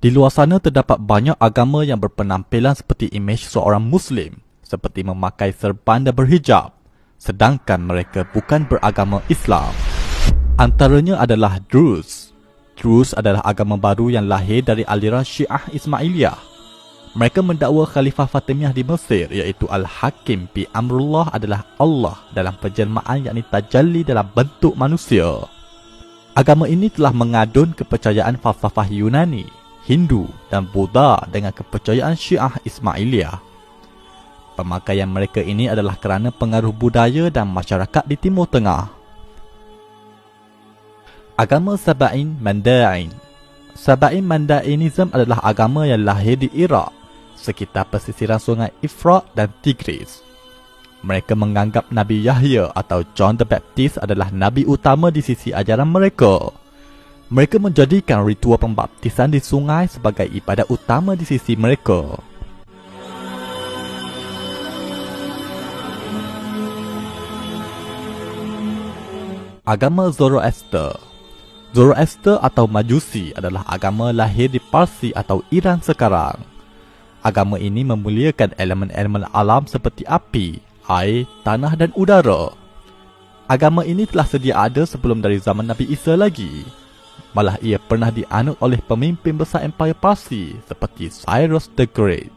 Di luar sana terdapat banyak agama yang berpenampilan seperti imej seorang Muslim, seperti memakai serban dan berhijab, sedangkan mereka bukan beragama Islam. Antaranya adalah Druze. Druze adalah agama baru yang lahir dari aliran Syiah Ismailiyah. Mereka mendakwa Khalifah Fatimiyah di Mesir iaitu Al-Hakim bi Amrullah adalah Allah dalam penjelmaan yakni tajalli dalam bentuk manusia. Agama ini telah mengadun kepercayaan falsafah Yunani, Hindu dan Buddha dengan kepercayaan Syiah Ismailiyah. Pemakaian mereka ini adalah kerana pengaruh budaya dan masyarakat di Timur Tengah. Agama Saba'in Mandain. Saba'in Mandainism adalah agama yang lahir di Iraq, sekitar pesisiran sungai Efrat dan Tigris. Mereka menganggap Nabi Yahya atau John the Baptist adalah Nabi utama di sisi ajaran mereka. Mereka menjadikan ritual pembaptisan di sungai sebagai ibadat utama di sisi mereka. Agama Zoroaster. Zoroaster atau Majusi adalah agama lahir di Parsi atau Iran sekarang. Agama ini memuliakan elemen-elemen alam seperti api, air, tanah dan udara. Agama ini telah sedia ada sebelum dari zaman Nabi Isa lagi. Malah ia pernah dianut oleh pemimpin besar Empire Parsi seperti Cyrus the Great.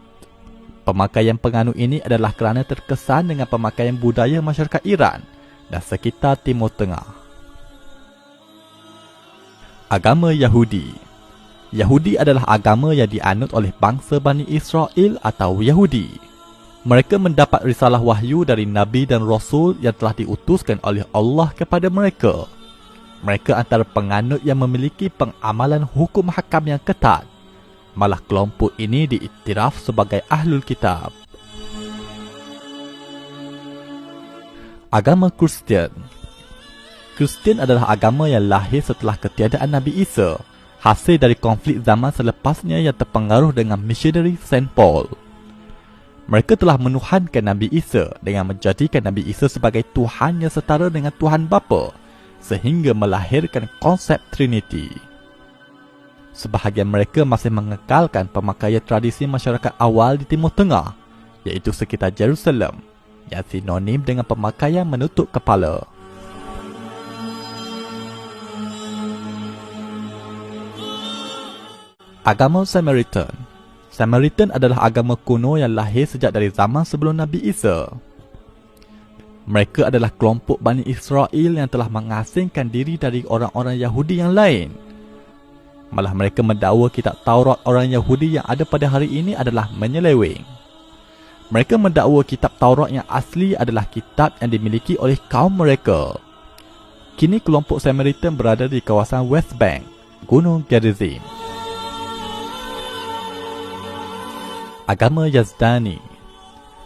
Pemakaian penganut ini adalah kerana terkesan dengan pemakaian budaya masyarakat Iran dan sekitar Timur Tengah. Agama Yahudi. Yahudi adalah agama yang dianut oleh bangsa Bani Israel atau Yahudi. Mereka mendapat risalah wahyu dari Nabi dan Rasul yang telah diutuskan oleh Allah kepada mereka. Mereka antara penganut yang memiliki pengamalan hukum hakam yang ketat. Malah kelompok ini diiktiraf sebagai Ahlul Kitab. Agama Kristian. Kristian adalah agama yang lahir setelah ketiadaan Nabi Isa, hasil dari konflik zaman selepasnya yang terpengaruh dengan misionari Saint Paul. Mereka telah menuhankan Nabi Isa dengan menjadikan Nabi Isa sebagai Tuhan yang setara dengan Tuhan Bapa, sehingga melahirkan konsep Trinity. Sebahagian mereka masih mengekalkan pemakaian tradisi masyarakat awal di Timur Tengah, iaitu sekitar Jerusalem, yang sinonim dengan pemakaian menutup kepala. Agama Samaritan. Samaritan adalah agama kuno yang lahir sejak dari zaman sebelum Nabi Isa. Mereka adalah kelompok Bani Israel yang telah mengasingkan diri dari orang-orang Yahudi yang lain. Malah mereka mendakwa kitab Taurat orang Yahudi yang ada pada hari ini adalah menyeleweng. Mereka mendakwa kitab Taurat yang asli adalah kitab yang dimiliki oleh kaum mereka. Kini kelompok Samaritan berada di kawasan West Bank, Gunung Gerizim. Agama Yazdani.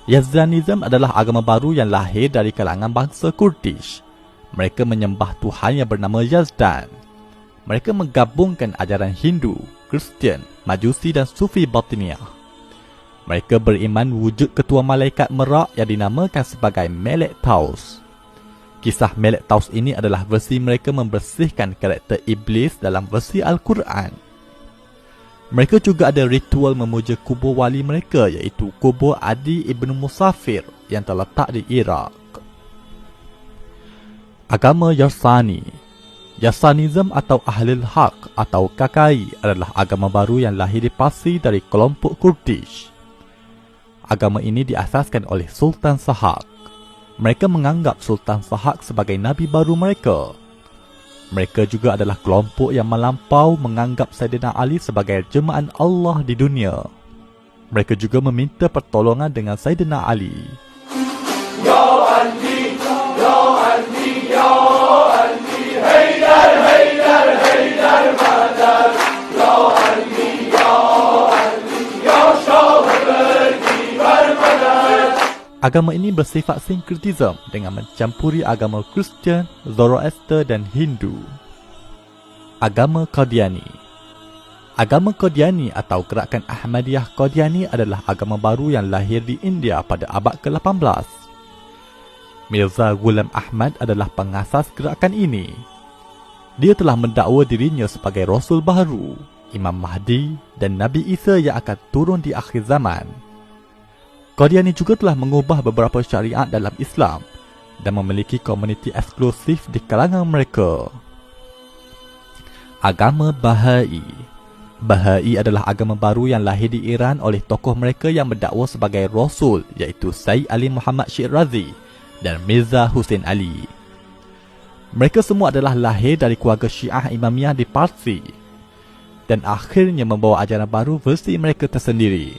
Yazdanism adalah agama baru yang lahir dari kalangan bangsa Kurdish. Mereka menyembah Tuhan yang bernama Yazdan. Mereka menggabungkan ajaran Hindu, Kristian, Majusi dan Sufi Batiniyah. Mereka beriman wujud ketua malaikat Merak yang dinamakan sebagai Melek Taus. Kisah Melek Taus ini adalah versi mereka membersihkan karakter iblis dalam versi Al-Quran. Mereka juga ada ritual memuja kubur wali mereka iaitu kubur Adi Ibn Musafir yang terletak di Iraq. Agama Yarsani. Yarsanism atau Ahlul Haq atau KKI adalah agama baru yang lahir di Parsi dari kelompok Kurdish. Agama ini diasaskan oleh Sultan Sahak. Mereka menganggap Sultan Sahak sebagai nabi baru mereka. Mereka juga adalah kelompok yang melampau menganggap Saidina Ali sebagai jemaah Allah di dunia. Mereka juga meminta pertolongan dengan Saidina Ali. Ya Ali, Ya Ali, Ya Ali, Haidar, Haidar, Haidar, Madar. Ya Ali, Ya Ali, Ya Shah berkibar Madar. Agama ini bersifat sinkretism dengan mencampuri agama Kristian, Zoroaster dan Hindu. Agama Qadiani. Agama Qadiani atau gerakan Ahmadiyah Qadiani adalah agama baru yang lahir di India pada abad ke-18. Mirza Ghulam Ahmad adalah pengasas gerakan ini. Dia telah mendakwa dirinya sebagai Rasul baru. Imam Mahdi dan Nabi Isa yang akan turun di akhir zaman. Qadiani juga telah mengubah beberapa syariat dalam Islam dan memiliki komuniti eksklusif di kalangan mereka. Agama Bahai. Bahai adalah agama baru yang lahir di Iran oleh tokoh mereka yang mendakwa sebagai Rasul, iaitu Sayyid Ali Muhammad Shirazi dan Mirza Hussein Ali. Mereka semua adalah lahir dari keluarga Syiah Imamiyah di Parsi dan akhirnya membawa ajaran baru versi mereka tersendiri.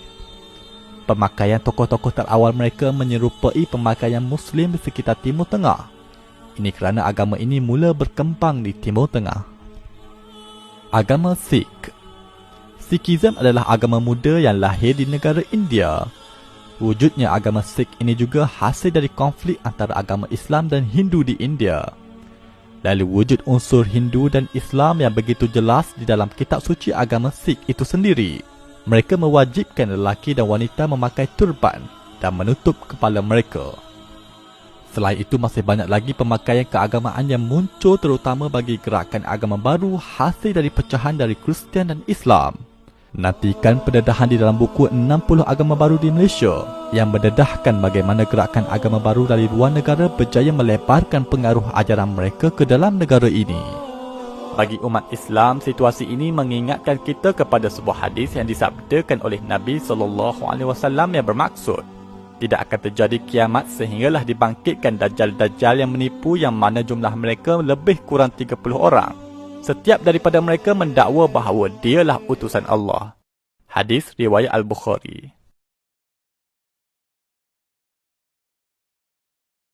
Pemakaian tokoh-tokoh terawal mereka menyerupai pemakaian Muslim di sekitar Timur Tengah. Ini kerana agama ini mula berkembang di Timur Tengah. Agama Sikh. Sikhism adalah agama muda yang lahir di negara India. Wujudnya agama Sikh ini juga hasil dari konflik antara agama Islam dan Hindu di India. Lalu wujud unsur Hindu dan Islam yang begitu jelas di dalam kitab suci agama Sikh itu sendiri. Mereka mewajibkan lelaki dan wanita memakai turban dan menutup kepala mereka. Selain itu, masih banyak lagi pemakaian keagamaan yang muncul terutama bagi gerakan agama baru hasil dari pecahan dari Kristian dan Islam. Nantikan pendedahan di dalam buku 60 agama baru di Malaysia yang mendedahkan bagaimana gerakan agama baru dari luar negara berjaya melebarkan pengaruh ajaran mereka ke dalam negara ini. Bagi umat Islam, situasi ini mengingatkan kita kepada sebuah hadis yang disabdakan oleh Nabi SAW yang bermaksud, tidak akan terjadi kiamat sehinggalah dibangkitkan dajjal-dajjal yang menipu yang mana jumlah mereka lebih kurang 30 orang. Setiap daripada mereka mendakwa bahawa dialah utusan Allah. Hadis riwayat Al-Bukhari.